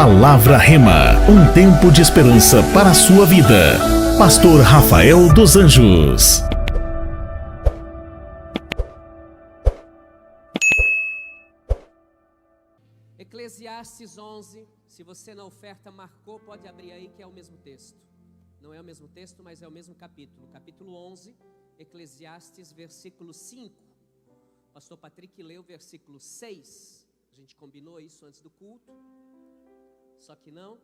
Palavra Rema, um tempo de esperança para a sua vida. Pastor Rafael dos Anjos. Eclesiastes 11, se você na oferta marcou, pode abrir aí que é o mesmo texto. Não é o mesmo texto, mas é o mesmo capítulo. Capítulo 11, Eclesiastes, versículo 5. Pastor Patrick leu o versículo 6. A gente combinou isso antes do culto. Só que não.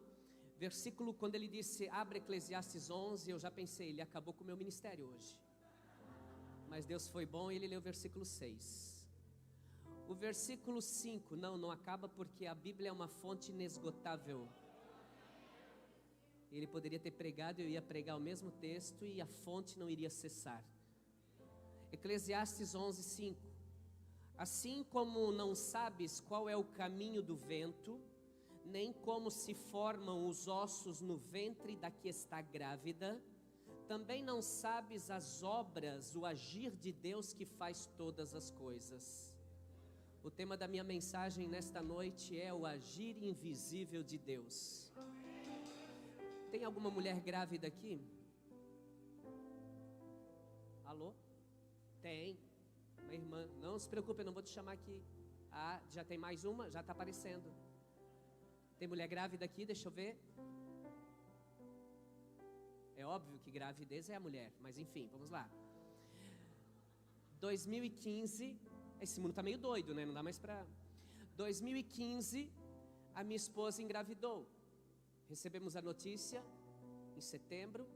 Versículo, quando ele disse, abre Eclesiastes 11, eu já pensei, ele acabou com o meu ministério hoje. Mas Deus foi bom e ele leu o versículo 6. O versículo 5, não acaba porque a Bíblia é uma fonte inesgotável. Ele poderia ter pregado e eu ia pregar o mesmo texto e a fonte não iria cessar. Eclesiastes 11, 5. Assim como não sabes qual é o caminho do vento, nem como se formam os ossos no ventre da que está grávida, também não sabes as obras, o agir de Deus que faz todas as coisas. O tema da minha mensagem nesta noite é o agir invisível de Deus. Tem alguma mulher grávida aqui? Alô? Tem. Uma irmã. Não se preocupe, eu não vou te chamar aqui. Ah, já tem mais uma? Já está aparecendo. Tem mulher grávida aqui? Deixa eu ver. É óbvio que gravidez é a mulher, mas enfim, vamos lá. 2015, esse mundo está meio doido, né? Não dá mais para... 2015, a minha esposa engravidou. Recebemos a notícia em setembro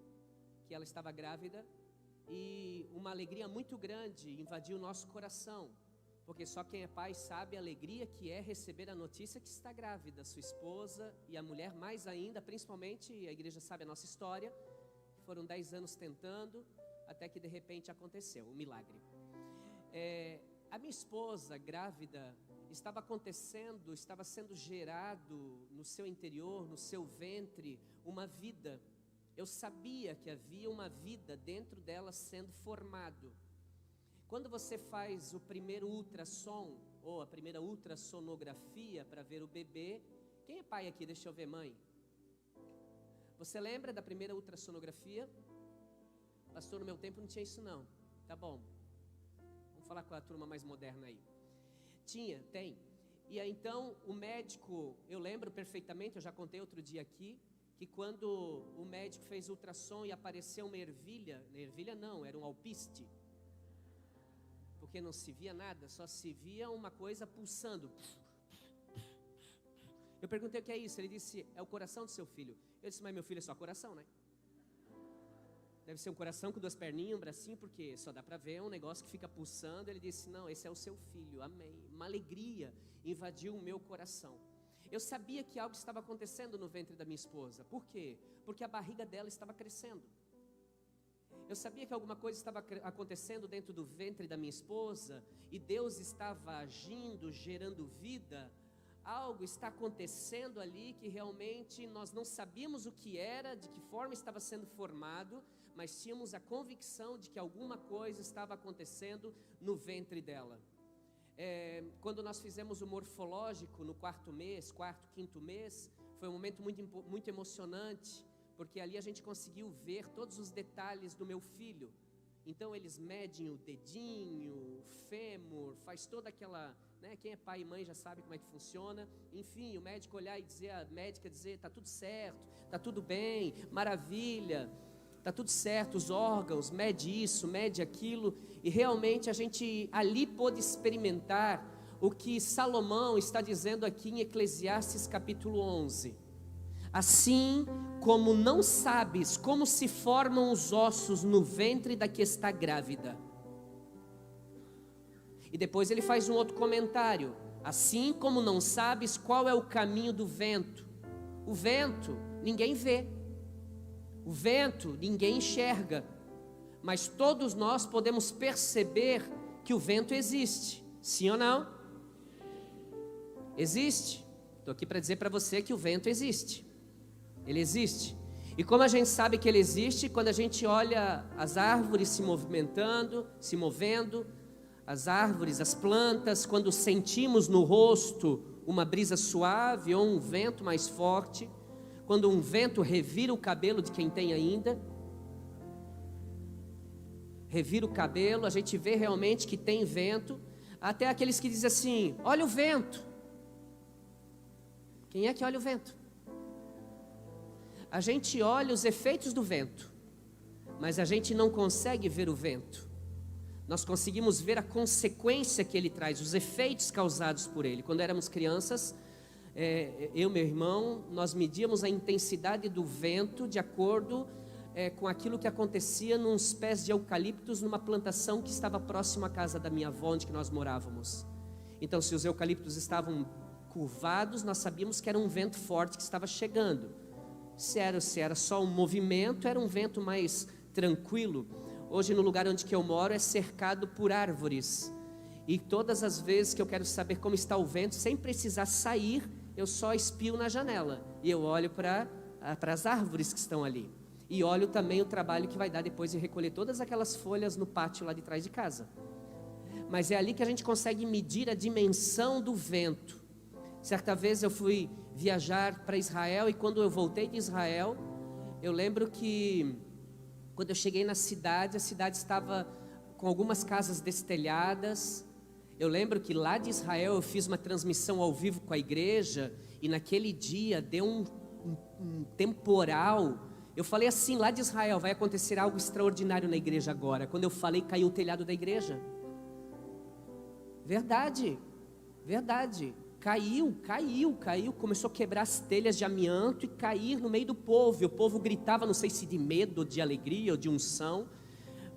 que ela estava grávida e uma alegria muito grande invadiu o nosso coração. Porque só quem é pai sabe a alegria que é receber a notícia que está grávida. Sua esposa e a mulher mais ainda, principalmente, a igreja sabe a nossa história. Foram 10 anos tentando, até que de repente aconteceu, um milagre. A minha esposa grávida estava acontecendo, estava sendo gerado no seu interior, no seu ventre, uma vida. Eu sabia que havia uma vida dentro dela sendo formado. Quando você faz o primeiro ultrassom, ou a primeira ultrassonografia para ver o bebê, quem é pai aqui? Deixa eu ver, mãe. Você lembra da primeira ultrassonografia? Pastor, no meu tempo não tinha isso não. Tá bom. Vamos falar com a turma mais moderna aí. Tem. E aí então o médico, eu lembro perfeitamente, eu já contei outro dia aqui, que quando o médico fez o ultrassom e apareceu uma ervilha não, era um alpiste. Porque não se via nada, só se via uma coisa pulsando. Eu perguntei o que é isso, ele disse, é o coração do seu filho. Eu disse, mas meu filho é só coração, né? Deve ser um coração com 2 perninhas, um bracinho, porque só dá para ver um negócio que fica pulsando. Ele disse, não, esse é o seu filho, amém. Uma alegria invadiu o meu coração. Eu sabia que algo estava acontecendo no ventre da minha esposa. Por quê? Porque a barriga dela estava crescendo. Eu sabia que alguma coisa estava acontecendo dentro do ventre da minha esposa e Deus estava agindo, gerando vida. Algo está acontecendo ali que realmente nós não sabíamos o que era, de que forma estava sendo formado, mas tínhamos a convicção de que alguma coisa estava acontecendo no ventre dela. Quando nós fizemos o morfológico no 4º mês, 4º, 5º mês, foi um momento muito emocionante. Porque ali a gente conseguiu ver todos os detalhes do meu filho. Então eles medem o dedinho, o fêmur, faz toda aquela, né? Quem é pai e mãe já sabe como é que funciona. Enfim, o médico olhar e dizer, a médica dizer, tá tudo certo, tá tudo bem, maravilha, tá tudo certo, os órgãos, mede isso, mede aquilo. E realmente a gente ali pôde experimentar o que Salomão está dizendo aqui em Eclesiastes capítulo 11. Assim como não sabes como se formam os ossos no ventre da que está grávida. E depois ele faz um outro comentário. Assim como não sabes qual é o caminho do vento. O vento ninguém vê. O vento ninguém enxerga. Mas todos nós podemos perceber que o vento existe. Sim ou não? Existe. Estou aqui para dizer para você que o vento existe. Ele existe. E como a gente sabe que ele existe, quando a gente olha as árvores se movimentando, se movendo, As árvores, as plantas, quando sentimos no rosto uma brisa suave ou um vento mais forte, quando um vento revira o cabelo de quem tem ainda, revira o cabelo, a gente vê realmente que tem vento. Até aqueles que dizem assim: olha o vento. Quem é que olha o vento? A gente olha os efeitos do vento, mas a gente não consegue ver o vento. Nós conseguimos ver a consequência que ele traz, os efeitos causados por ele. Quando éramos crianças, eu e meu irmão, nós medíamos a intensidade do vento de acordo com aquilo que acontecia nos pés de eucaliptos numa plantação que estava próxima à casa da minha avó, onde nós morávamos. Então, se os eucaliptos estavam curvados, nós sabíamos que era um vento forte que estava chegando. Se era só um movimento, era um vento mais tranquilo. Hoje, no lugar onde que eu moro, é cercado por árvores. E todas as vezes que eu quero saber como está o vento, sem precisar sair, eu só espio na janela. E eu olho para as árvores que estão ali. E olho também o trabalho que vai dar depois de recolher todas aquelas folhas no pátio lá de trás de casa. Mas é ali que a gente consegue medir a dimensão do vento. Certa vez eu fui viajar para Israel, e quando eu voltei de Israel, eu lembro que quando eu cheguei na cidade, a cidade estava com algumas casas destelhadas. Eu lembro que lá de Israel eu fiz uma transmissão ao vivo com a igreja, e naquele dia deu um temporal. Eu falei assim: lá de Israel vai acontecer algo extraordinário na igreja agora. Quando eu falei, caiu o telhado da igreja. Verdade, verdade. Caiu, começou a quebrar as telhas de amianto e cair no meio do povo. E o povo gritava, não sei se de medo, de alegria ou de unção,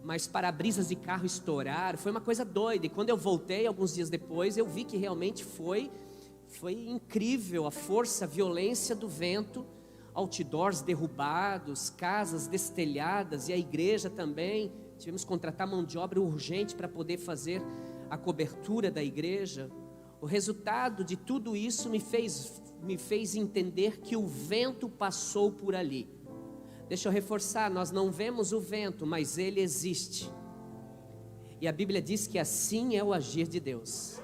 mas para-brisas de carro estouraram. Foi uma coisa doida. E quando eu voltei, alguns dias depois, eu vi que realmente foi incrível a força, a violência do vento. Outdoors derrubados, casas destelhadas, e a igreja também. Tivemos que contratar mão de obra urgente para poder fazer a cobertura da igreja. O resultado de tudo isso me fez entender que o vento passou por ali. Deixa eu reforçar, nós não vemos o vento, mas ele existe. E a Bíblia diz que assim é o agir de Deus.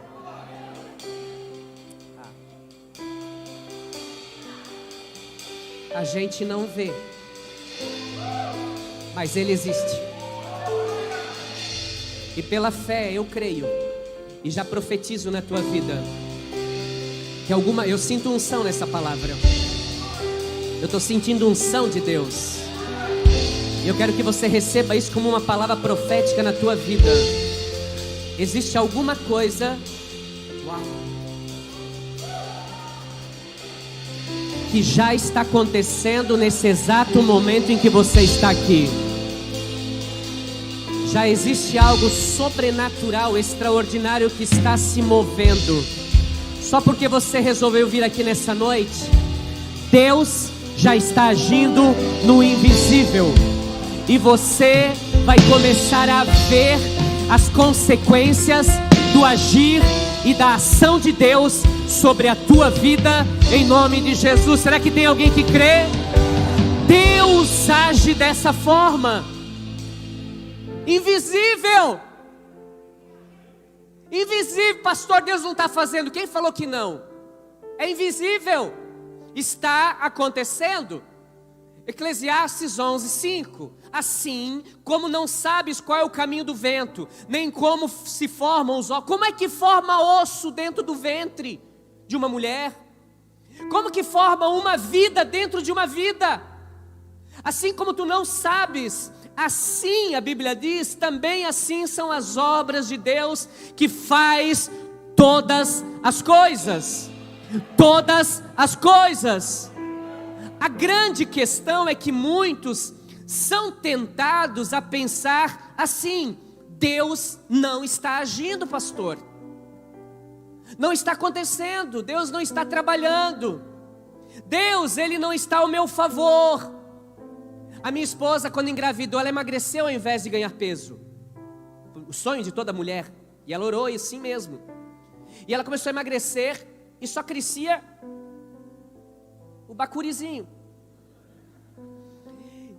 A gente não vê, mas ele existe. E pela fé eu creio e já profetizo na tua vida que eu sinto unção nessa palavra. Eu estou sentindo unção de Deus, e eu quero que você receba isso como uma palavra profética na tua vida. Existe alguma coisa que já está acontecendo nesse exato momento em que você está aqui. Já existe algo sobrenatural, extraordinário que está se movendo. Só porque você resolveu vir aqui nessa noite, Deus já está agindo no invisível. E você vai começar a ver as consequências do agir e da ação de Deus sobre a tua vida, em nome de Jesus. Será que tem alguém que crê? Deus age dessa forma. Invisível. Invisível, pastor, Deus não está fazendo. Quem falou que não? É invisível. Está acontecendo. Eclesiastes 11:5. Assim como não sabes qual é o caminho do vento, nem como se formam os ossos. Como é que forma osso dentro do ventre de uma mulher? Como que forma uma vida dentro de uma vida? Assim como tu não sabes, assim a Bíblia diz, também assim são as obras de Deus, que faz todas as coisas. Todas as coisas. A grande questão é que muitos são tentados a pensar assim: Deus não está agindo, pastor. Não está acontecendo, Deus não está trabalhando. Deus, Ele não está ao meu favor. A minha esposa, quando engravidou, ela emagreceu ao invés de ganhar peso. O sonho de toda mulher. E ela orou assim mesmo. E ela começou a emagrecer e só crescia o bacurizinho.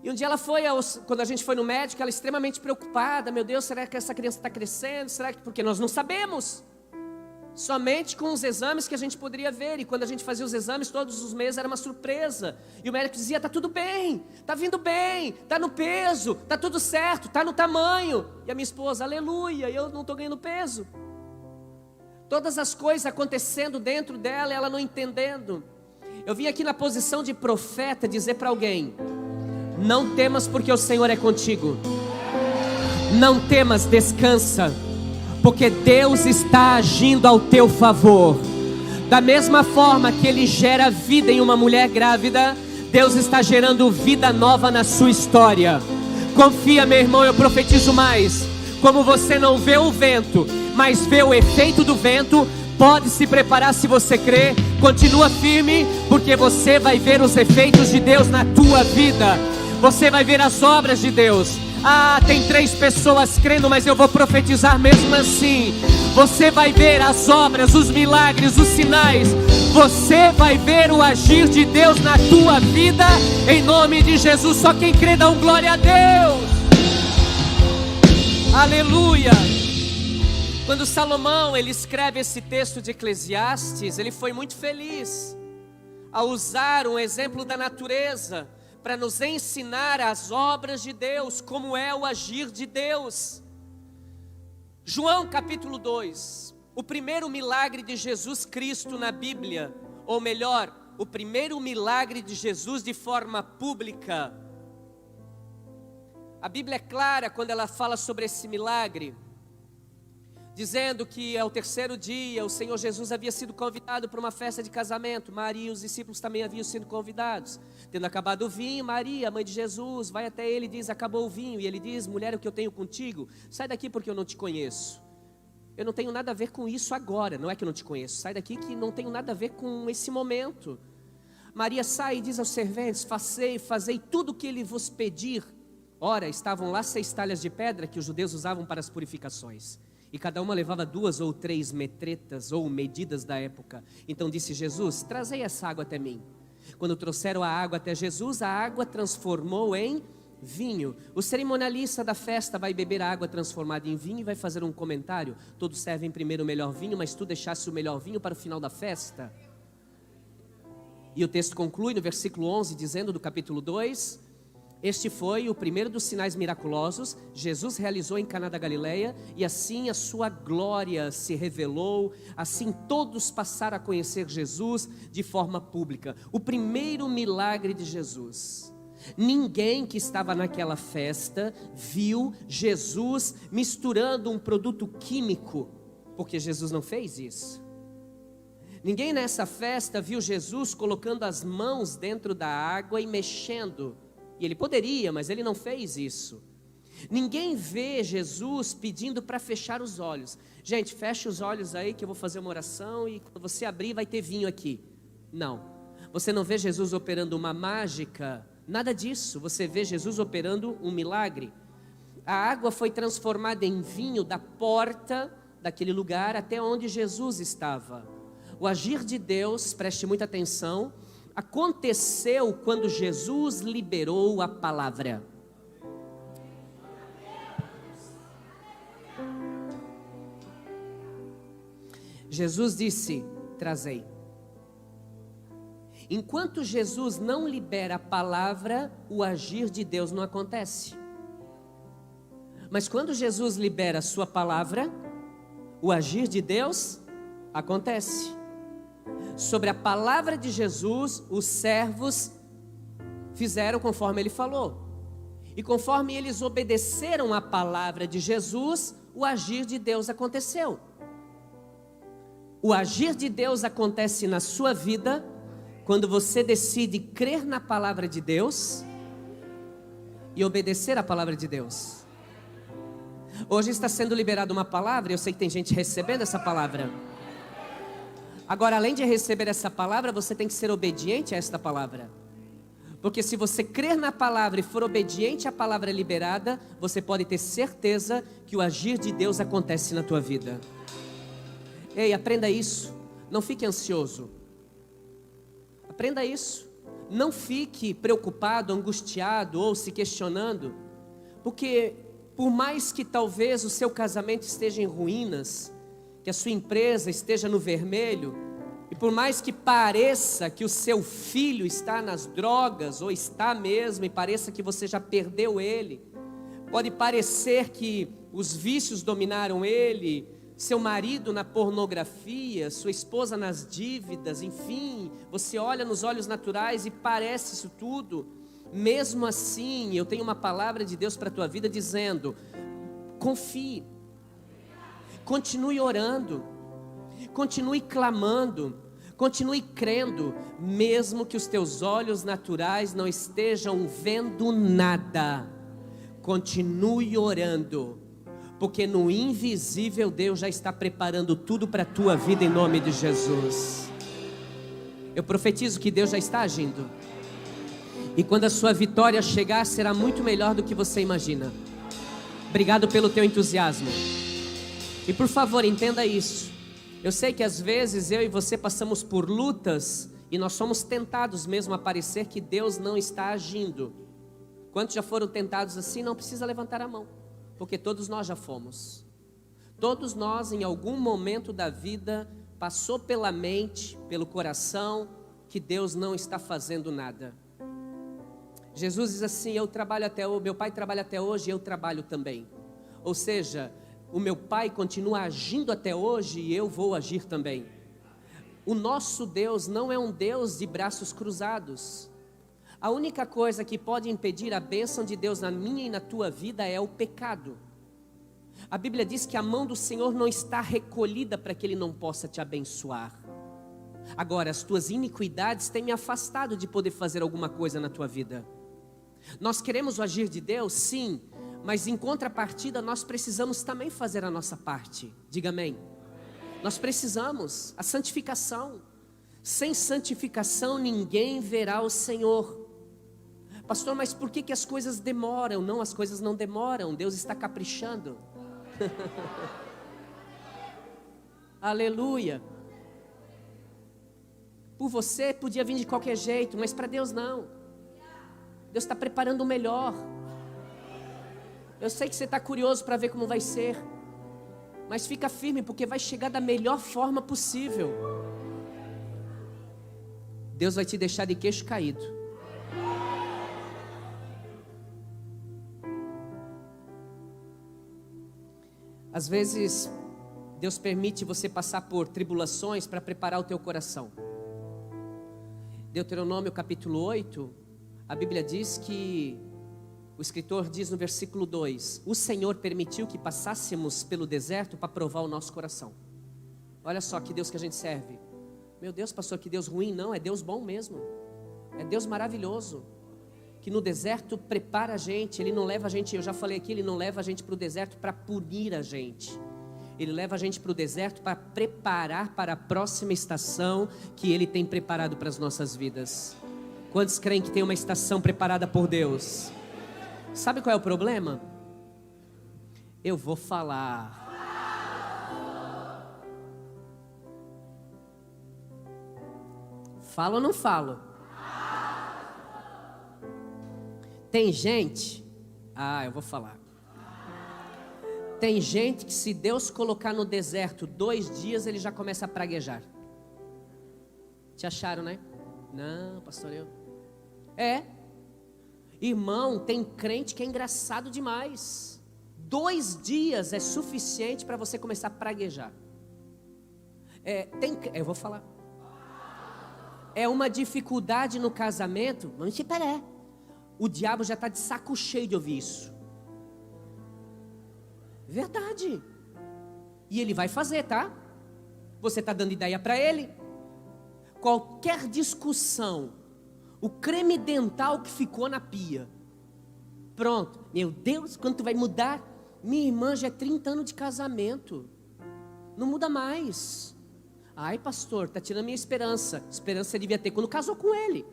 E um dia ela foi, quando a gente foi no médico, ela extremamente preocupada. Meu Deus, será que essa criança está crescendo? Será que... Porque nós não sabemos. Somente com os exames que a gente poderia ver. E quando a gente fazia os exames todos os meses era uma surpresa. E o médico dizia, está tudo bem, está vindo bem, está no peso, está tudo certo, está no tamanho. E a minha esposa, aleluia, eu não estou ganhando peso. Todas as coisas acontecendo dentro dela, ela não entendendo. Eu vim aqui na posição de profeta dizer para alguém: não temas, porque o Senhor é contigo. Não temas, descansa, porque Deus está agindo ao teu favor. Da mesma forma que Ele gera vida em uma mulher grávida, Deus está gerando vida nova na sua história. Confia, meu irmão, eu profetizo mais. Como você não vê o vento, mas vê o efeito do vento, pode se preparar se você crê. Continua firme, porque você vai ver os efeitos de Deus na tua vida. Você vai ver as obras de Deus. Ah, tem 3 pessoas crendo, mas eu vou profetizar mesmo assim. Você vai ver as obras, os milagres, os sinais. Você vai ver o agir de Deus na tua vida, em nome de Jesus. Só quem crê dá um glória a Deus. Aleluia. Quando Salomão ele escreve esse texto de Eclesiastes, ele foi muito feliz a usar um exemplo da natureza para nos ensinar as obras de Deus, como é o agir de Deus. João capítulo 2, o primeiro milagre de Jesus Cristo na Bíblia, ou melhor, o primeiro milagre de Jesus de forma pública. A Bíblia é clara quando ela fala sobre esse milagre, dizendo que ao 3º dia o Senhor Jesus havia sido convidado para uma festa de casamento. Maria e os discípulos também haviam sido convidados. Tendo acabado o vinho, Maria, mãe de Jesus, vai até ele e diz, acabou o vinho. E ele diz, mulher, o que eu tenho contigo? Sai daqui porque eu não te conheço. Eu não tenho nada a ver com isso agora, não é que eu não te conheço. Sai daqui que não tenho nada a ver com esse momento. Maria sai e diz aos serventes, fazei tudo o que ele vos pedir. Ora, estavam lá 6 talhas de pedra que os judeus usavam para as purificações. E cada uma levava 2 ou 3 metretas ou medidas da época. Então disse Jesus, trazei essa água até mim. Quando trouxeram a água até Jesus, a água transformou em vinho. O cerimonialista da festa vai beber a água transformada em vinho e vai fazer um comentário. Todos servem primeiro o melhor vinho, mas tu deixaste o melhor vinho para o final da festa. E o texto conclui no versículo 11, dizendo do capítulo 2... Este foi o primeiro dos sinais miraculosos, Jesus realizou em Caná da Galileia, e assim a sua glória se revelou, assim todos passaram a conhecer Jesus de forma pública. O primeiro milagre de Jesus. Ninguém que estava naquela festa viu Jesus misturando um produto químico, porque Jesus não fez isso. Ninguém nessa festa viu Jesus colocando as mãos dentro da água e mexendo. E ele poderia, mas ele não fez isso. Ninguém vê Jesus pedindo para fechar os olhos. Gente, feche os olhos aí que eu vou fazer uma oração e quando você abrir vai ter vinho aqui. Não. Você não vê Jesus operando uma mágica, nada disso. Você vê Jesus operando um milagre. A água foi transformada em vinho da porta daquele lugar até onde Jesus estava. O agir de Deus, preste muita atenção, aconteceu quando Jesus liberou a palavra. Jesus disse, trazei. Enquanto Jesus não libera a palavra, o agir de Deus não acontece. Mas quando Jesus libera a sua palavra, o agir de Deus acontece. Sobre a palavra de Jesus, os servos fizeram conforme ele falou. E conforme eles obedeceram a palavra de Jesus, o agir de Deus aconteceu. O agir de Deus acontece na sua vida quando você decide crer na palavra de Deus e obedecer a palavra de Deus. Hoje está sendo liberada uma palavra, eu sei que tem gente recebendo essa palavra. Agora, além de receber essa palavra, você tem que ser obediente a esta palavra. Porque se você crer na palavra e for obediente à palavra liberada, você pode ter certeza que o agir de Deus acontece na tua vida. Ei, aprenda isso. Não fique ansioso. Aprenda isso. não fique preocupado, angustiado ou se questionando, porque por mais que talvez o seu casamento esteja em ruínas, que a sua empresa esteja no vermelho, e por mais que pareça que o seu filho está nas drogas, ou está mesmo, e pareça que você já perdeu ele, pode parecer que os vícios dominaram ele, seu marido na pornografia, sua esposa nas dívidas, enfim, você olha nos olhos naturais e parece isso tudo. Mesmo assim, eu tenho uma palavra de Deus para a tua vida dizendo: confie, continue orando, continue clamando, continue crendo, mesmo que os teus olhos naturais não estejam vendo nada. Continue orando, porque no invisível Deus já está preparando tudo para a tua vida em nome de Jesus. Eu profetizo que Deus já está agindo, e quando a sua vitória chegar, será muito melhor do que você imagina. Obrigado pelo teu entusiasmo. E por favor, entenda isso. Eu sei que às vezes eu e você passamos por lutas, e nós somos tentados mesmo a parecer que Deus não está agindo. Quantos já foram tentados assim? Não precisa levantar a mão, porque todos nós já fomos. Todos nós em algum momento da vida passou pela mente, pelo coração, que Deus não está fazendo nada. Jesus diz assim: eu trabalho até hoje, meu pai trabalha até hoje, eu trabalho também. Ou seja, o meu pai continua agindo até hoje e eu vou agir também. O nosso Deus não é um Deus de braços cruzados. A única coisa que pode impedir a bênção de Deus na minha e na tua vida é o pecado. A Bíblia diz que a mão do Senhor não está recolhida para que Ele não possa te abençoar. Agora, as tuas iniquidades têm me afastado de poder fazer alguma coisa na tua vida. Nós queremos o agir de Deus, sim, mas em contrapartida nós precisamos também fazer a nossa parte. Diga amém. Nós precisamos, a santificação. Sem santificação ninguém verá o Senhor. Pastor, mas por que as coisas demoram? Não, as coisas não demoram, Deus está caprichando. Aleluia. Por você podia vir de qualquer jeito, mas para Deus não. Deus está preparando o melhor. Eu sei que você está curioso para ver como vai ser, mas fica firme, porque vai chegar da melhor forma possível. Deus vai te deixar de queixo caído. Às vezes, Deus permite você passar por tribulações para preparar o teu coração. Deuteronômio capítulo 8, a Bíblia diz que, o escritor diz no versículo 2, o Senhor permitiu que passássemos pelo deserto para provar o nosso coração. Olha só que Deus que a gente serve. Meu Deus, pastor, que Deus ruim? Não, é Deus bom mesmo. É Deus maravilhoso, que no deserto prepara a gente. Ele não leva a gente, eu já falei aqui, Ele não leva a gente para o deserto para punir a gente. Ele leva a gente para o deserto para preparar para a próxima estação que Ele tem preparado para as nossas vidas. Quantos creem que tem uma estação preparada por Deus? Sabe qual é o problema? Eu vou falar. Falo ou não falo? Tem gente, eu vou falar. Tem gente que se Deus colocar no deserto 2 dias, ele já começa a praguejar. Te acharam, né? Não, pastor, irmão, tem crente que é engraçado demais. 2 dias é suficiente para você começar a praguejar. Eu vou falar. É uma dificuldade no casamento. Vamos esperar. O diabo já está de saco cheio de ouvir isso. Verdade. E ele vai fazer, tá? Você está dando ideia para ele. Qualquer discussão, o creme dental que ficou na pia. Pronto. Meu Deus, quando tu vai mudar? Minha irmã já é 30 anos de casamento. Não muda mais. Ai, pastor, está tirando minha esperança. Esperança você devia ter quando casou com ele.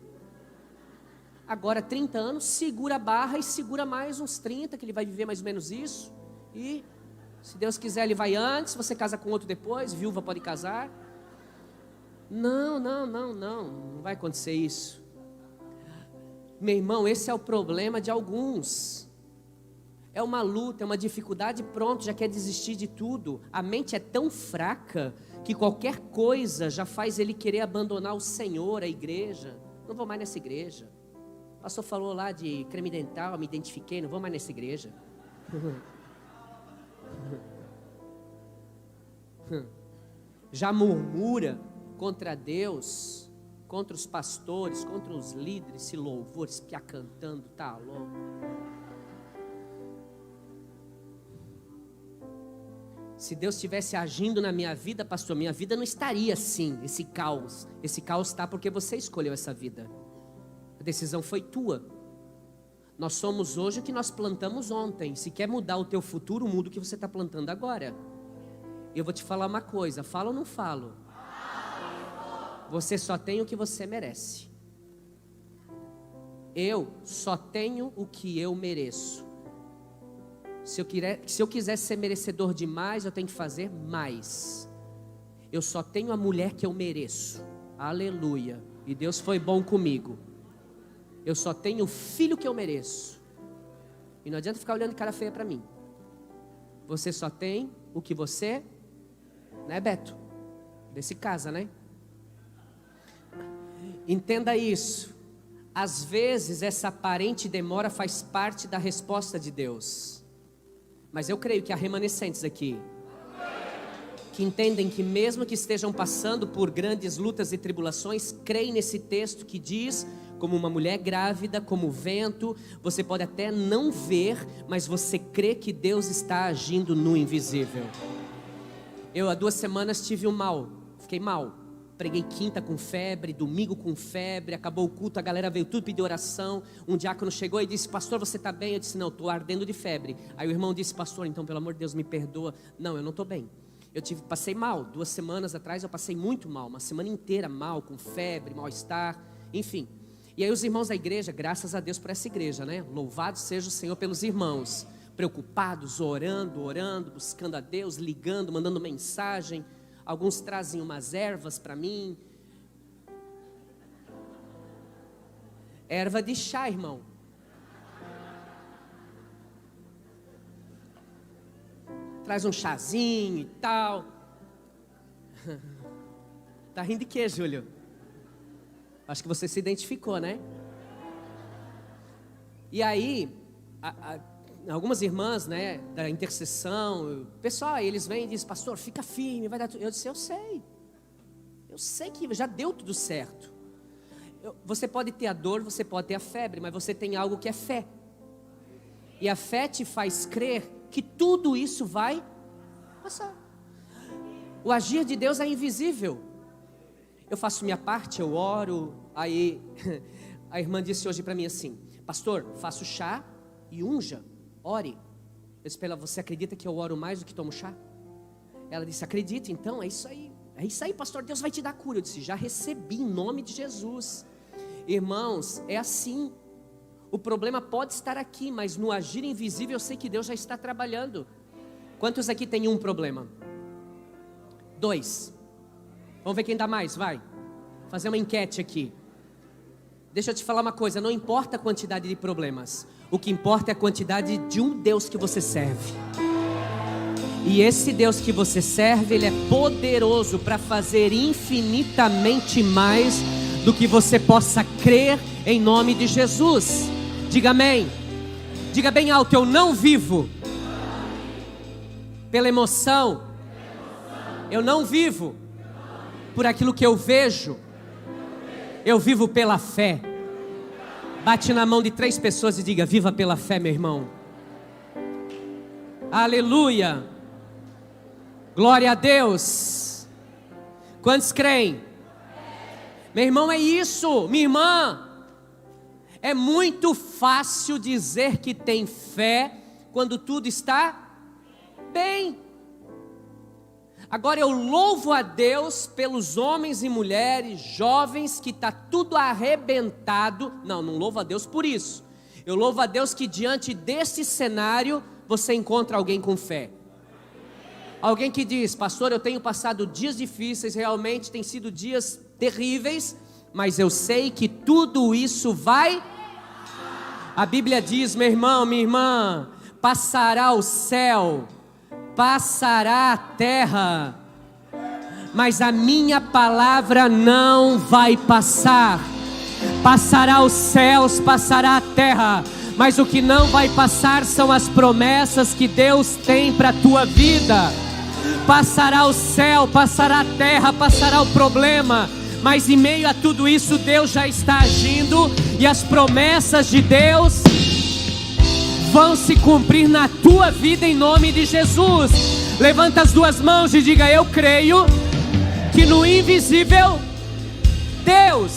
Agora 30 anos, segura a barra e segura mais uns 30, que ele vai viver mais ou menos isso. E se Deus quiser ele vai antes, você casa com outro depois, viúva pode casar. Não vai acontecer isso. Meu irmão, esse é o problema de alguns. É uma luta, é uma dificuldade, pronto, já quer desistir de tudo. A mente é tão fraca que qualquer coisa já faz ele querer abandonar o Senhor, a igreja. Não vou mais nessa igreja. O pastor falou lá de creme dental, me identifiquei, não vou mais nessa igreja. Já murmura contra Deus, contra os pastores, contra os líderes, esse louvor, esse piá cantando, tá louco. Se Deus estivesse agindo na minha vida, pastor, minha vida não estaria assim, esse caos. Esse caos está porque você escolheu essa vida. A decisão foi tua. Nós somos hoje o que nós plantamos ontem. Se quer mudar o teu futuro, muda o que você está plantando agora. Eu vou te falar uma coisa, falo ou não falo? Você só tem o que você merece. Eu só tenho o que eu mereço. Se eu quiser ser merecedor de mais, eu tenho que fazer mais. Eu só tenho a mulher que eu mereço. Aleluia. E Deus foi bom comigo. Eu só tenho o filho que eu mereço. E não adianta ficar olhando cara feia para mim. Você só tem o que você... Né, Beto? Desse casa, né? Entenda isso. Às vezes essa aparente demora faz parte da resposta de Deus. Mas eu creio que há remanescentes aqui que entendem que mesmo que estejam passando por grandes lutas e tribulações, creem nesse texto que diz, como uma mulher grávida, como o vento, você pode até não ver, mas você crê que Deus está agindo no invisível. Eu há 2 semanas tive fiquei mal. Preguei quinta com febre, domingo com febre, acabou o culto, a galera veio tudo pedir oração. Um diácono chegou e disse, pastor, você está bem? Eu disse, não, estou ardendo de febre. Aí o irmão disse, pastor, então pelo amor de Deus me perdoa. Não, eu não estou bem. Passei mal, 2 semanas atrás eu passei muito mal, uma semana inteira mal, com febre, mal-estar, enfim. E aí os irmãos da igreja, graças a Deus por essa igreja, né? Louvado seja o Senhor pelos irmãos, preocupados, orando, buscando a Deus, ligando, mandando mensagem. Alguns trazem umas ervas para mim. Erva de chá, irmão. Traz um chazinho e tal. Tá rindo de quê, Júlio? Acho que você se identificou, né? E aí, algumas irmãs, né, da intercessão, pessoal, eles vêm e dizem, pastor, fica firme, vai dar tudo. Eu disse, eu sei que já deu tudo certo. Você pode ter a dor, você pode ter a febre, mas você tem algo que é fé. E a fé te faz crer que tudo isso vai passar. O agir de Deus é invisível. Eu faço minha parte, eu oro. Aí a irmã disse hoje para mim assim, pastor, faço chá e unja, ore. Eu disse para ela, você acredita que eu oro mais do que tomo chá? Ela disse, acredita, então é isso aí, pastor, Deus vai te dar cura. Eu disse, já recebi em nome de Jesus. Irmãos, é assim. O problema pode estar aqui, mas no agir invisível eu sei que Deus já está trabalhando. Quantos aqui tem um problema? 2. Vamos ver quem dá mais, vai. Fazer uma enquete aqui. Deixa eu te falar uma coisa, não importa a quantidade de problemas. O que importa é a quantidade de um Deus que você serve. E esse Deus que você serve, Ele é poderoso para fazer infinitamente mais do que você possa crer em nome de Jesus. Diga amém. Diga bem alto, eu não vivo pela emoção. Eu não vivo por aquilo que eu vejo. Eu vivo pela fé. Bate na mão de 3 pessoas e diga, viva pela fé, meu irmão. Aleluia. Glória a Deus. Quantos creem? Meu irmão, é isso. Minha irmã, é muito fácil dizer que tem fé quando tudo está bem. Agora eu louvo a Deus pelos homens e mulheres, jovens, que está tudo arrebentado. Não louvo a Deus por isso. Eu louvo a Deus que diante desse cenário, você encontra alguém com fé. Alguém que diz, pastor, eu tenho passado dias difíceis, realmente tem sido dias terríveis, mas eu sei que tudo isso vai A Bíblia diz, meu irmão, minha irmã, passará o céu, passará a terra, mas a minha palavra não vai passar. Passará os céus, passará a terra, mas o que não vai passar são as promessas que Deus tem para a tua vida. Passará o céu, passará a terra, passará o problema, mas em meio a tudo isso Deus já está agindo, e as promessas de Deus vão se cumprir na tua vida em nome de Jesus. Levanta as duas mãos e diga: eu creio que no invisível Deus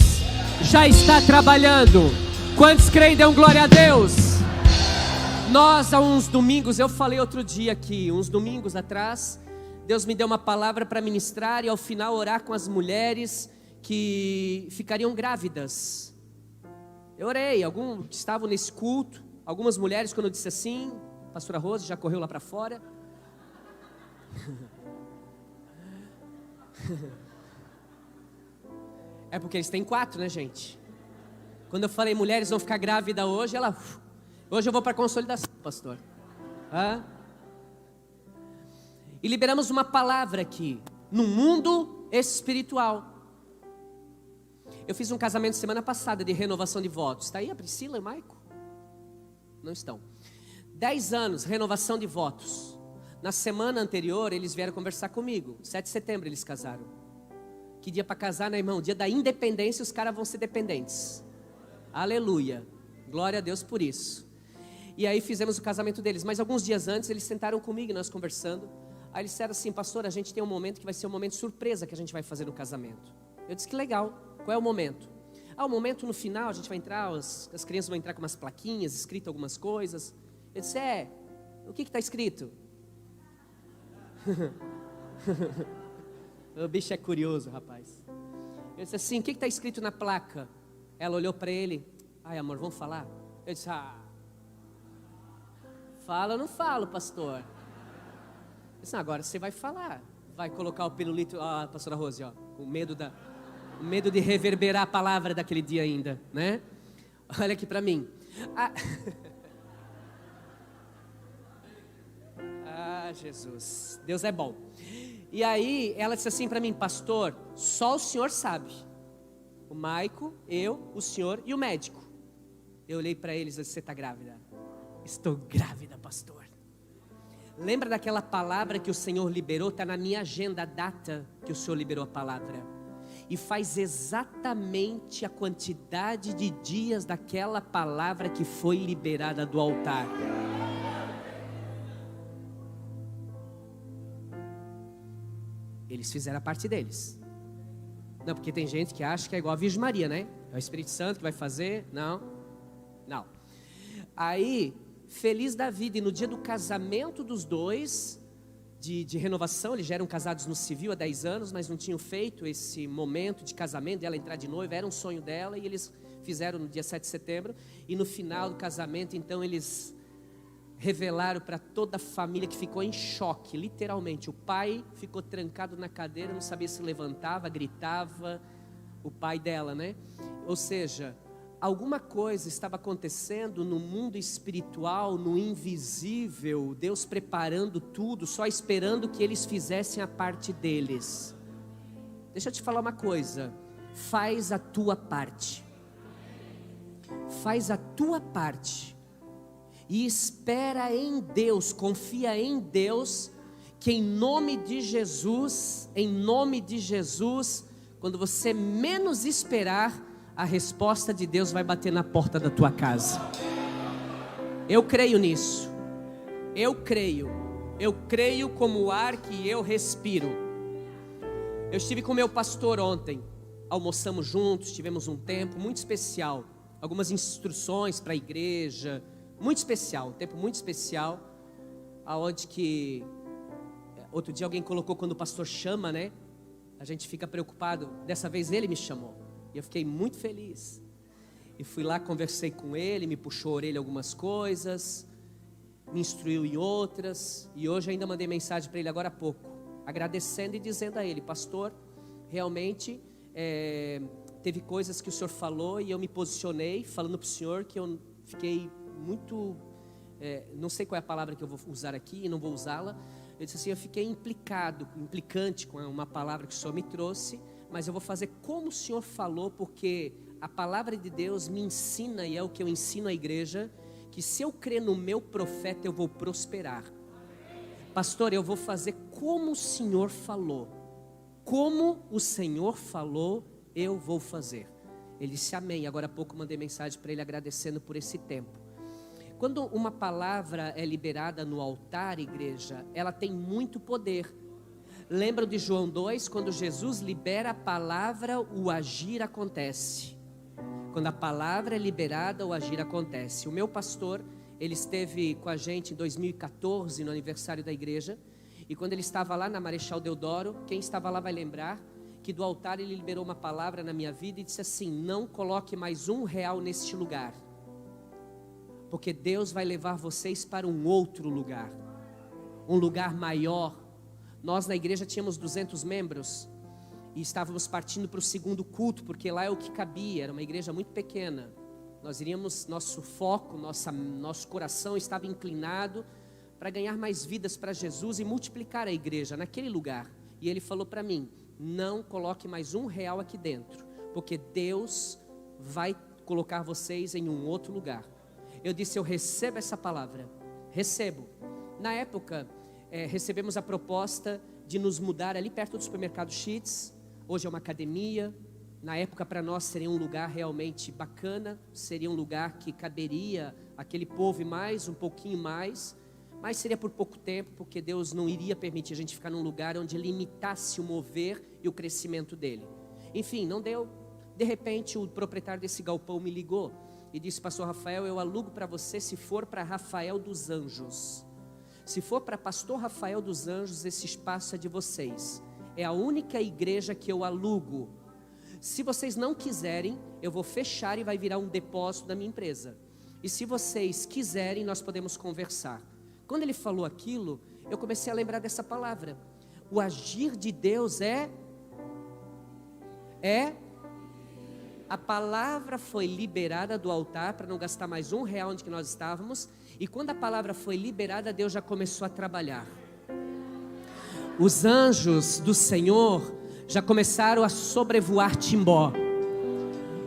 já está trabalhando. Quantos creem? Dão glória a Deus. Nós há uns domingos, eu falei outro dia aqui, uns domingos atrás, Deus me deu uma palavra para ministrar e ao final orar com as mulheres que ficariam grávidas. Eu orei, alguns que estavam nesse culto, algumas mulheres, quando eu disse assim, a pastora Rose já correu lá para fora. É porque eles têm 4, né, gente? Quando eu falei mulheres vão ficar grávidas hoje, hoje eu vou para a consolidação, pastor. E liberamos uma palavra aqui, no mundo espiritual. Eu fiz um casamento semana passada de renovação de votos. Está aí a Priscila e o Maico? Não estão. 10 anos, renovação de votos. Na semana anterior, eles vieram conversar comigo. 7 de setembro eles casaram. Que dia para casar, né, irmão? Dia da independência, os caras vão ser dependentes. Aleluia. Glória a Deus por isso. E aí fizemos o casamento deles. Mas alguns dias antes, eles sentaram comigo e nós conversando. Aí eles disseram assim: pastor, a gente tem um momento que vai ser um momento surpresa que a gente vai fazer no casamento. Eu disse: que legal. Qual é o momento? O momento no final, a gente vai entrar, as crianças vão entrar com umas plaquinhas, escrito algumas coisas. Eu disse: o que está escrito? O bicho é curioso, rapaz. Eu disse assim: o que está escrito na placa? Ela olhou para ele: ai, amor, vamos falar? Eu disse: fala ou não falo, pastor? Eu disse: agora você vai falar. Vai colocar o pirulito, pastora Rose, o medo de reverberar a palavra daquele dia ainda, né? Olha aqui para mim. Jesus, Deus é bom. E aí ela disse assim para mim: pastor, só o senhor sabe. O Maico, eu, o senhor e o médico. Eu olhei para eles e disse: você está grávida? Estou grávida, pastor. Lembra daquela palavra que o Senhor liberou? Está na minha agenda a data que o Senhor liberou a palavra. E faz exatamente a quantidade de dias daquela palavra que foi liberada do altar. Eles fizeram a parte deles. Não, porque tem gente que acha que é igual a Virgem Maria, né? É o Espírito Santo que vai fazer. Não. Aí, feliz da vida, e no dia do casamento dos dois, de renovação, eles já eram casados no civil há 10 anos, mas não tinham feito esse momento de casamento, dela entrar de noiva, era um sonho dela, e eles fizeram no dia 7 de setembro, e no final do casamento, então eles revelaram para toda a família, que ficou em choque, literalmente. O pai ficou trancado na cadeira, não sabia se levantava, gritava, o pai dela, né? Ou seja, alguma coisa estava acontecendo no mundo espiritual, no invisível, Deus preparando tudo, só esperando que eles fizessem a parte deles. Deixa eu te falar uma coisa: faz a tua parte. Faz a tua parte. E espera em Deus, confia em Deus, que em nome de Jesus, quando você menos esperar, a resposta de Deus vai bater na porta da tua casa. Eu creio nisso. Eu creio como o ar que eu respiro. Eu estive com meu pastor ontem, almoçamos juntos, tivemos um tempo muito especial, algumas instruções para a igreja, muito especial, um tempo muito especial, aonde que outro dia alguém colocou, quando o pastor chama, né? A gente fica preocupado. Dessa vez ele me chamou e eu fiquei muito feliz. E fui lá, conversei com ele, me puxou a orelha algumas coisas, me instruiu em outras, e hoje ainda mandei mensagem para ele agora há pouco, agradecendo e dizendo a ele: pastor, realmente teve coisas que o senhor falou e eu me posicionei falando para o senhor que eu fiquei muito, não sei qual é a palavra que eu vou usar aqui, e não vou usá-la. Eu disse assim, eu fiquei implicante com uma palavra que o Senhor me trouxe, mas eu vou fazer como o Senhor falou, porque a palavra de Deus me ensina, e é o que eu ensino à igreja, que se eu crer no meu profeta, eu vou prosperar. Pastor, eu vou fazer como o Senhor falou. Como o Senhor falou, eu vou fazer. Ele disse amém. Agora há pouco mandei mensagem para ele agradecendo por esse tempo. Quando uma palavra é liberada no altar, igreja, ela tem muito poder. Lembram de João 2, quando Jesus libera a palavra, o agir acontece. Quando a palavra é liberada, o agir acontece. O meu pastor, ele esteve com a gente em 2014, no aniversário da igreja. E quando ele estava lá na Marechal Deodoro, quem estava lá vai lembrar que do altar ele liberou uma palavra na minha vida e disse assim, não coloque mais R$1 neste lugar. Porque Deus vai levar vocês para um outro lugar. Um lugar maior. Nós na igreja tínhamos 200 membros. E estávamos partindo para o segundo culto, porque lá é o que cabia, era uma igreja muito pequena. Nós iríamos, nosso foco, nosso coração estava inclinado para ganhar mais vidas para Jesus e multiplicar a igreja naquele lugar. E ele falou para mim, não coloque mais R$1 aqui dentro, porque Deus vai colocar vocês em um outro lugar. Eu disse, eu recebo essa palavra, recebo. Na época, recebemos a proposta de nos mudar ali perto do supermercado Sheets. Hoje é uma academia. Na época para nós seria um lugar realmente bacana, seria um lugar que caberia aquele povo e mais, um pouquinho mais, mas seria por pouco tempo, porque Deus não iria permitir a gente ficar num lugar onde limitasse o mover e o crescimento dele. Enfim, não deu. De repente o proprietário desse galpão me ligou e disse, pastor Rafael, eu alugo para você se for para Rafael dos Anjos. Se for para pastor Rafael dos Anjos, esse espaço é de vocês. É a única igreja que eu alugo. Se vocês não quiserem, eu vou fechar e vai virar um depósito da minha empresa. E se vocês quiserem, nós podemos conversar. Quando ele falou aquilo, eu comecei a lembrar dessa palavra. O agir de Deus a palavra foi liberada do altar para não gastar mais R$1 onde que nós estávamos. E quando a palavra foi liberada, Deus já começou a trabalhar. Os anjos do Senhor já começaram a sobrevoar Timbó.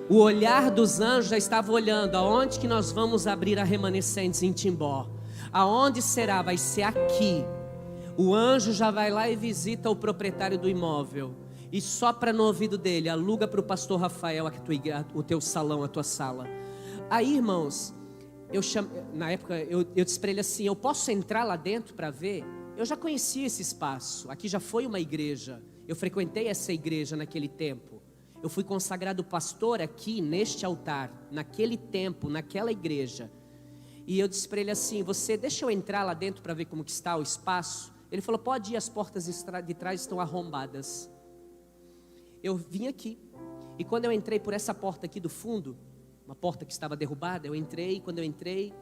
O olhar dos anjos já estava olhando aonde que nós vamos abrir a remanescentes em Timbó. Aonde será? Vai ser aqui. O anjo já vai lá e visita o proprietário do imóvel e sopra no ouvido dele, aluga para o pastor Rafael o teu salão, a tua sala. Aí, irmãos, na época eu disse para ele assim, eu posso entrar lá dentro para ver? Eu já conhecia esse espaço, aqui já foi uma igreja, eu frequentei essa igreja naquele tempo. Eu fui consagrado pastor aqui neste altar, naquele tempo, naquela igreja. E eu disse para ele assim, você deixa eu entrar lá dentro para ver como que está o espaço? Ele falou, pode ir, as portas de trás estão arrombadas. Eu vim aqui, e quando eu entrei por essa porta aqui do fundo, uma porta que estava derrubada, eu entrei, e quando eu entrei,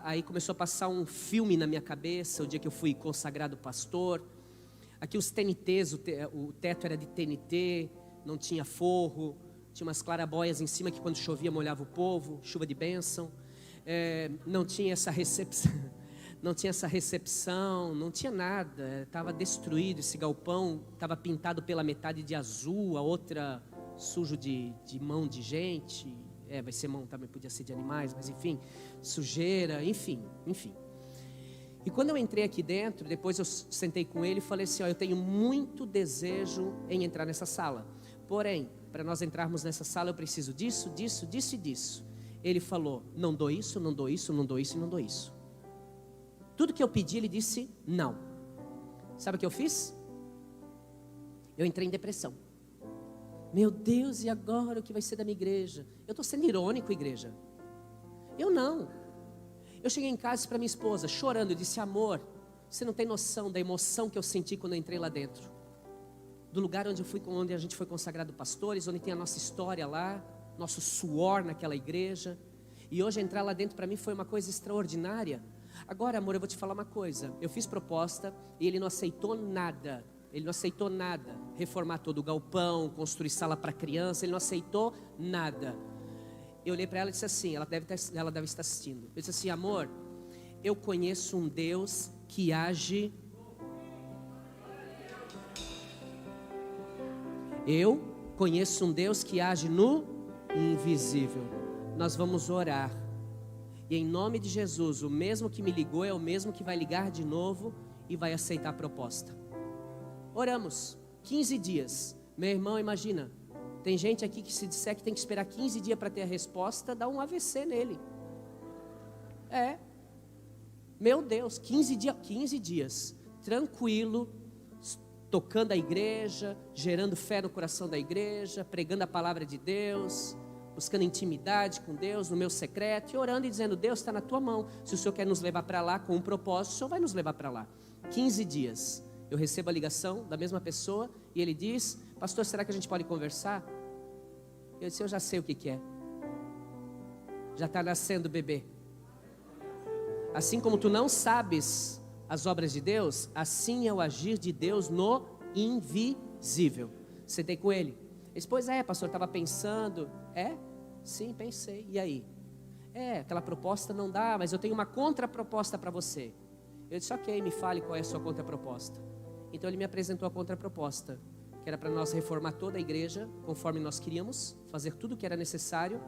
aí começou a passar um filme na minha cabeça, o dia que eu fui consagrado pastor. Aqui os TNTs, o teto era de TNT, não tinha forro, tinha umas clarabóias em cima que quando chovia molhava o povo, chuva de bênção. Não tinha essa recepção, não tinha nada, estava destruído esse galpão, estava pintado pela metade de azul, a outra sujo de mão de gente, vai ser mão também, podia ser de animais, mas enfim, sujeira, enfim. E quando eu entrei aqui dentro, depois eu sentei com ele e falei assim, eu tenho muito desejo em entrar nessa sala, porém, para nós entrarmos nessa sala eu preciso disso e disso. Ele falou, não dou isso, não dou isso, não dou isso e não dou isso. Tudo que eu pedi, ele disse não. Sabe o que eu fiz? Eu entrei em depressão. Meu Deus, e agora o que vai ser da minha igreja? Eu estou sendo irônico, igreja. Eu não. Eu cheguei em casa para minha esposa, chorando, eu disse, amor, você não tem noção da emoção que eu senti quando eu entrei lá dentro. Do lugar onde a gente foi consagrado pastores, onde tem a nossa história lá, nosso suor naquela igreja. E hoje entrar lá dentro para mim foi uma coisa extraordinária. Agora, amor, eu vou te falar uma coisa. Eu fiz proposta e ele não aceitou nada. Ele não aceitou nada. Reformar todo o galpão, construir sala para criança, ele não aceitou nada. Eu olhei para ela e disse assim, ela deve estar assistindo. Eu disse assim, amor, eu conheço um Deus que age. Eu conheço um Deus que age no invisível. Nós vamos orar. E em nome de Jesus, o mesmo que me ligou é o mesmo que vai ligar de novo e vai aceitar a proposta. Oramos, 15 dias. Meu irmão, imagina, tem gente aqui que se disser que tem que esperar 15 dias para ter a resposta, dá um AVC nele. Meu Deus, 15 dias, tranquilo, tocando a igreja, gerando fé no coração da igreja, pregando a palavra de Deus, buscando intimidade com Deus no meu secreto, e orando e dizendo, Deus está na tua mão, se o Senhor quer nos levar para lá com um propósito, o Senhor vai nos levar para lá. 15 dias, eu recebo a ligação da mesma pessoa, e ele diz, pastor, será que a gente pode conversar? Eu disse, eu já sei o que é, já está nascendo o bebê. Assim como tu não sabes as obras de Deus, assim é o agir de Deus no invisível. Sentei com ele. Ele disse, pois pastor, estava pensando. Sim, pensei. E aí? Aquela proposta não dá, mas eu tenho uma contraproposta para você. Eu disse, ok, me fale qual é a sua contraproposta. Então ele me apresentou a contraproposta, que era para nós reformar toda a igreja, conforme nós queríamos, fazer tudo o que era necessário,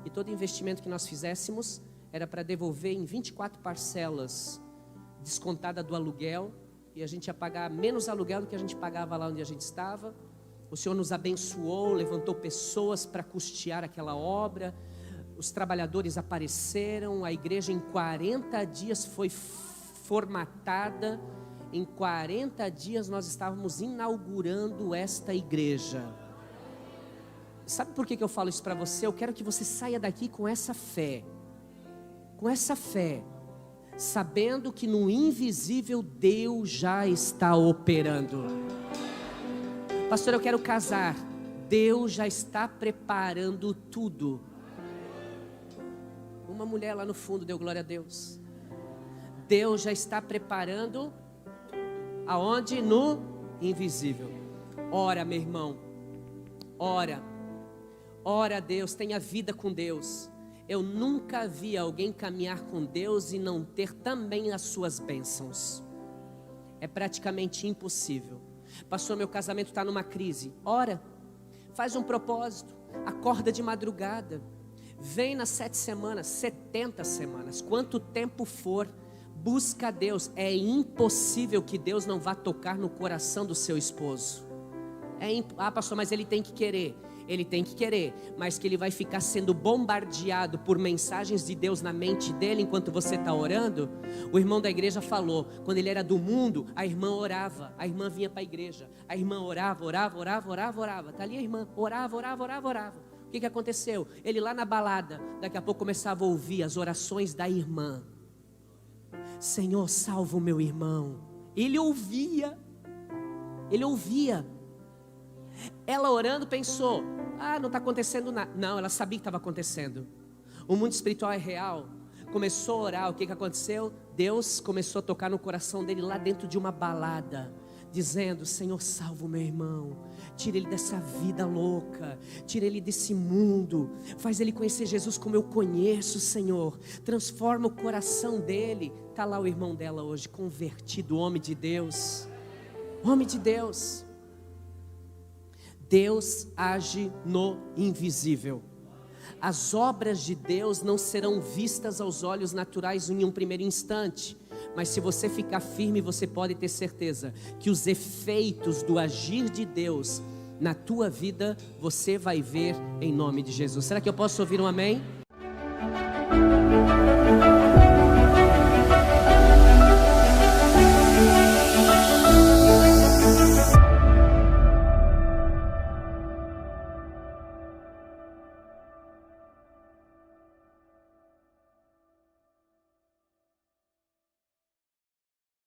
e todo investimento que nós fizéssemos era para devolver em 24 parcelas, descontada do aluguel, e a gente ia pagar menos aluguel do que a gente pagava lá onde a gente estava. O Senhor nos abençoou, levantou pessoas para custear aquela obra, os trabalhadores apareceram, a igreja em 40 dias foi formatada, em 40 dias nós estávamos inaugurando esta igreja. Sabe por que eu falo isso para você? Eu quero que você saia daqui com essa fé, sabendo que no invisível Deus já está operando. Pastor, eu quero casar. Deus já está preparando tudo. Uma mulher lá no fundo deu glória a Deus. Deus já está preparando. Aonde? No invisível. Ora, meu irmão. Ora a Deus, tenha vida com Deus. Eu nunca vi alguém caminhar com Deus e não ter também as suas bênçãos. É praticamente impossível. Pastor, meu casamento está numa crise. Ora, faz um propósito, acorda de madrugada, vem nas 7 semanas, 70 semanas, quanto tempo for, busca a Deus. É impossível que Deus não vá tocar no coração do seu esposo. Pastor, mas ele tem que querer. Ele tem que querer, mas que ele vai ficar sendo bombardeado por mensagens de Deus na mente dele enquanto você está orando. O irmão da igreja falou, quando ele era do mundo, a irmã orava, a irmã vinha para a igreja, a irmã orava, está ali a irmã, orava. O que aconteceu? Ele lá na balada, daqui a pouco começava a ouvir as orações da irmã. Senhor, salva o meu irmão. Ele ouvia. Ela orando pensou, não está acontecendo nada. Não, ela sabia que estava acontecendo. O mundo espiritual é real. Começou a orar, o que aconteceu? Deus começou a tocar no coração dele lá dentro de uma balada, dizendo, Senhor, salva o meu irmão, tira ele dessa vida louca, tira ele desse mundo, faz ele conhecer Jesus como eu conheço, Senhor, transforma o coração dele. Está lá o irmão dela hoje, convertido, homem de Deus. Deus age no invisível. As obras de Deus não serão vistas aos olhos naturais em um primeiro instante, mas se você ficar firme, você pode ter certeza que os efeitos do agir de Deus na tua vida, você vai ver em nome de Jesus. Será que eu posso ouvir um amém?